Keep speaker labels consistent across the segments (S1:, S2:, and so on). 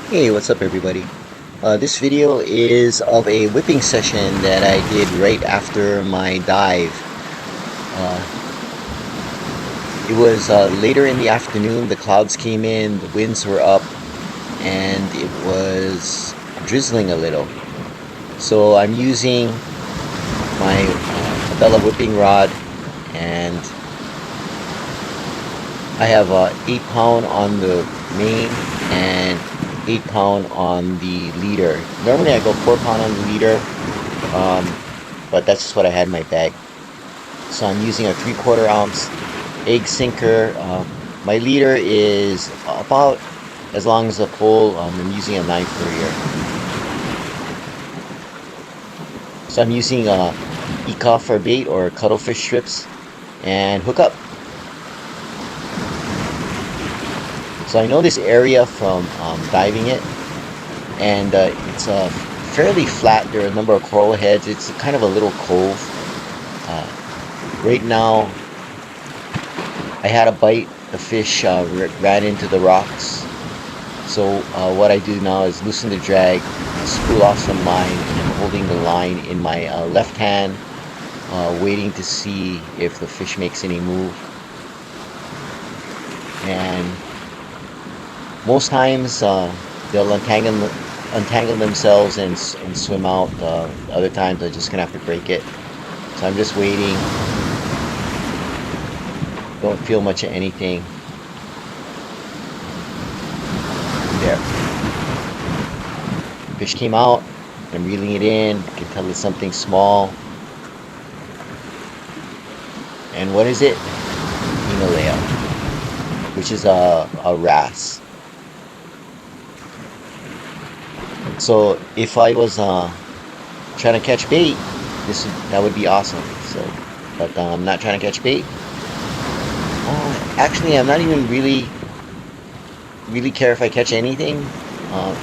S1: Hey, what's up everybody? This video is of a whipping session that I did right after my dive. Uh, it was later in the afternoon, the clouds came in, the winds were up, and it was drizzling a little. So I'm using my Bella whipping rod, and I have 8 pound on the main and 8 pound on the leader. Normally I go 4 pound on the leader, um, but that's just what I had in my bag. So I'm using a 3/4 ounce egg sinker. My leader is about as long as a pole. I'm using a 9 Courier. So I'm using Eka for bait or cuttlefish strips and hook up. So I know this area from diving it, and it's fairly flat. There are a number of coral heads. It's kind of a little cove. Right now, I had a bite. The fish ran into the rocks. So what I do now is loosen the drag, spool off some line, and I'm holding the line in my left hand, waiting to see if the fish makes any move. And most times they'll untangle themselves and swim out. Other times I'm just gonna have to break it. So I'm just waiting. Don't feel much of anything. There. Fish came out. I'm reeling it in. I can tell it's something small. And what is it? Hinalea, which is a wrasse. So if I was trying to catch bait, that would be awesome. So, but I'm not trying to catch bait. Actually, I'm not even really care if I catch anything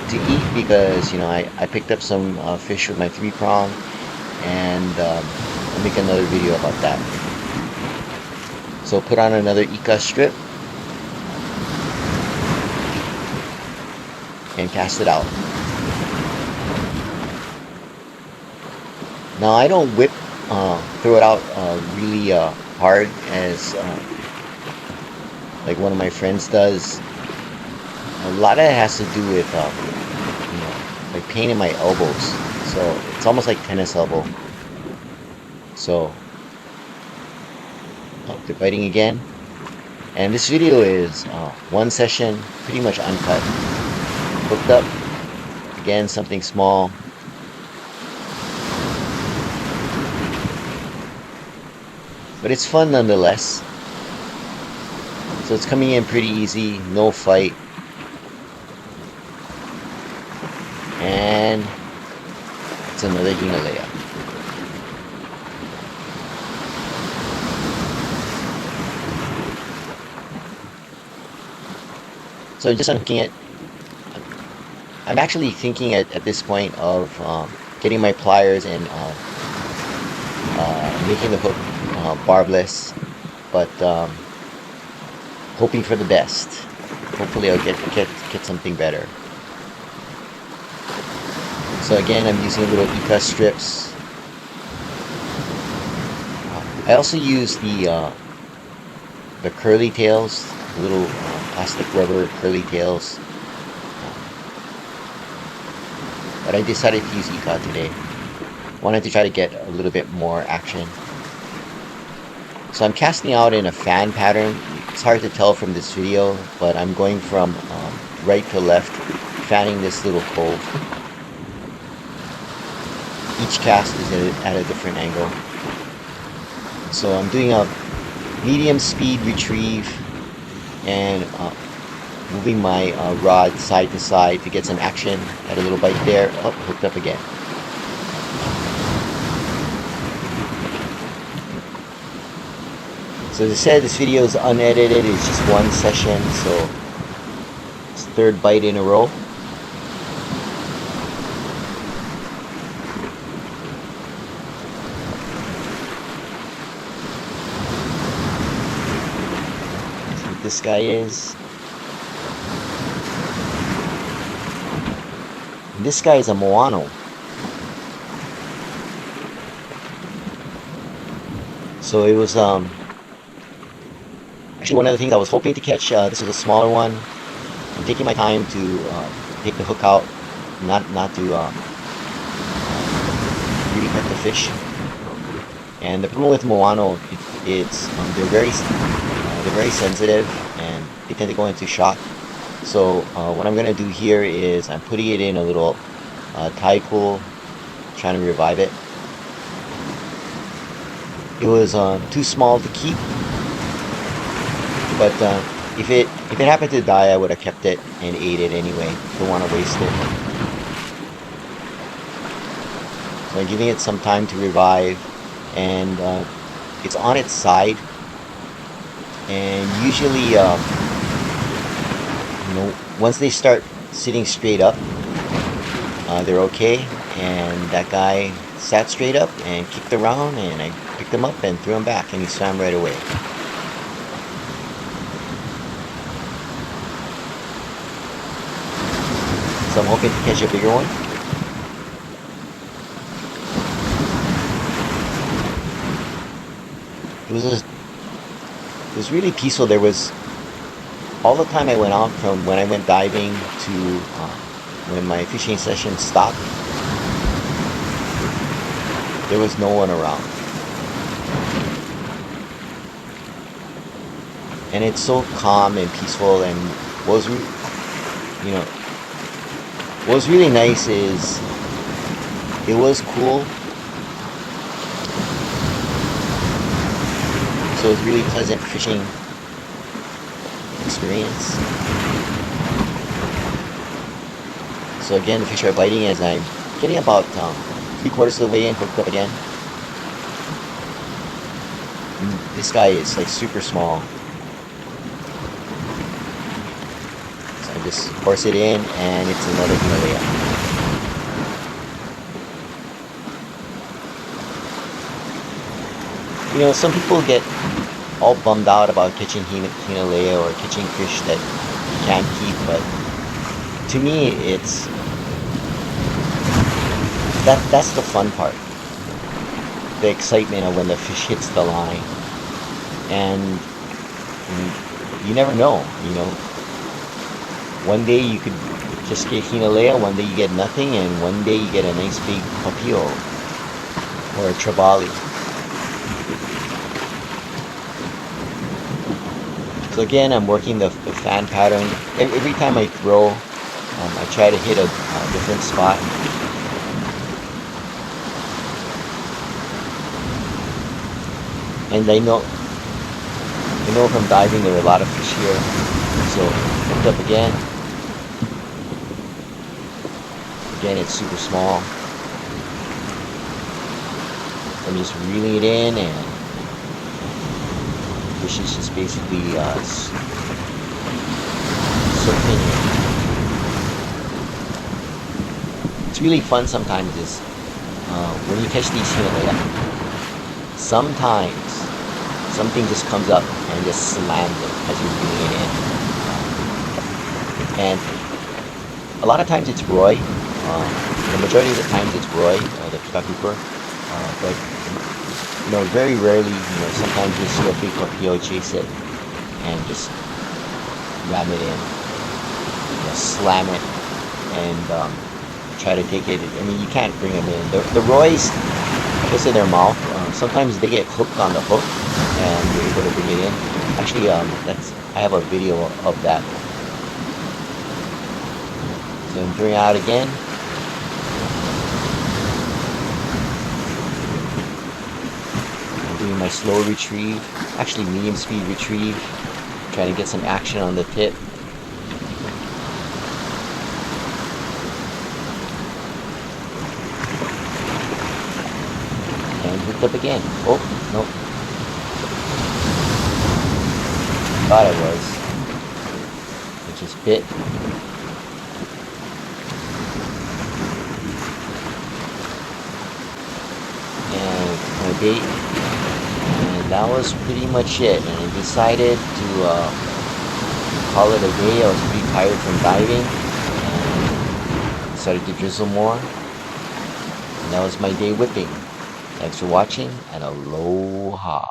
S1: to eat, because I picked up some fish with my 3 prong, and I'll make another video about that. So put on another Ika strip and cast it out. Now I don't throw it out really hard as like one of my friends does. A lot of it has to do with like pain in my elbows. So it's almost like tennis elbow. So they're biting again. And this video is one session, pretty much uncut. Hooked up. Again, something small. But it's fun nonetheless. So it's coming in pretty easy, no fight. And it's another Hinalea. So I'm just unhooking it. I'm actually thinking at this point of getting my pliers and making the hook barbless, but hoping for the best. Hopefully I'll get something better. So again, I'm using little Ika strips. I also use the curly tails, little plastic rubber curly tails. But I decided to use Ika today. Wanted to try to get a little bit more action. So I'm casting out in a fan pattern. It's hard to tell from this video, but I'm going from right to left, fanning this little cove. Each cast is at a different angle. So I'm doing a medium speed retrieve and moving my rod side to side to get some action. Had a little bite there. Oh, hooked up again. So as I said, this video is unedited. It's just one session, so it's the third bite in a row. That's what this guy is. This guy is a Moano. So it was actually one of the things I was hoping to catch. This was a smaller one. I'm taking my time to take the hook out, not to really hurt the fish. And the problem with Moano, it's they're very sensitive and they tend to go into shock. So what I'm gonna do here is I'm putting it in a little tide pool, trying to revive it. It was too small to keep, but if it happened to die, I would have kept it and ate it anyway. Don't want to waste it. So I'm giving it some time to revive, and it's on its side. And usually, once they start sitting straight up, they're okay. And that guy sat straight up and kicked around, and I picked him up and threw him back, and he swam right away. So I'm hoping to catch a bigger one. It was really peaceful. There was all the time I went out from when I went diving to when my fishing session stopped. There was no one around, and it's so calm and peaceful. And what was really nice is it was cool. So it was really pleasant fishing experience. So again, the fish are biting as I'm getting about 3/4 of the way in, hooked up again. And this guy is like super small. So I just force it in, and it's another Hinalea. Some people get all bummed out about catching Hinalea or catching fish that you can't keep, but to me, that's the fun part. The excitement of when the fish hits the line. And you never know. One day you could just get Hinalea, one day you get nothing, and one day you get a nice big papio or a trevally. So again, I'm working the fan pattern. Every time I throw, I try to hit a different spot. And I know from diving there are a lot of fish here. So hooked up again. Again, it's super small. I'm just reeling it in, and fish is just basically surfing it. It's really fun sometimes is when you catch these Hinalea, sometimes something just comes up and just slams it as you're reeling it in. And a lot of times it's Roy. The majority of the times it's Roy, the Pika-Cooper. But very rarely, sometimes you'll see a big papio chase it and just ram it in, slam it, and try to take it. I mean, you can't bring them in. The Roys, just in their mouth, sometimes they get hooked on the hook and they're able to bring it in. Actually, I have a video of that. So I'm throwing out again. Doing my slow retrieve, actually medium speed retrieve, trying to get some action on the tip. And hooked up again. Oh, nope. Thought I was. It just bit. And my bait. That was pretty much it, and I decided to call it a day. I was pretty tired from diving, and started to drizzle more, and that was my day whipping. Thanks for watching, and aloha.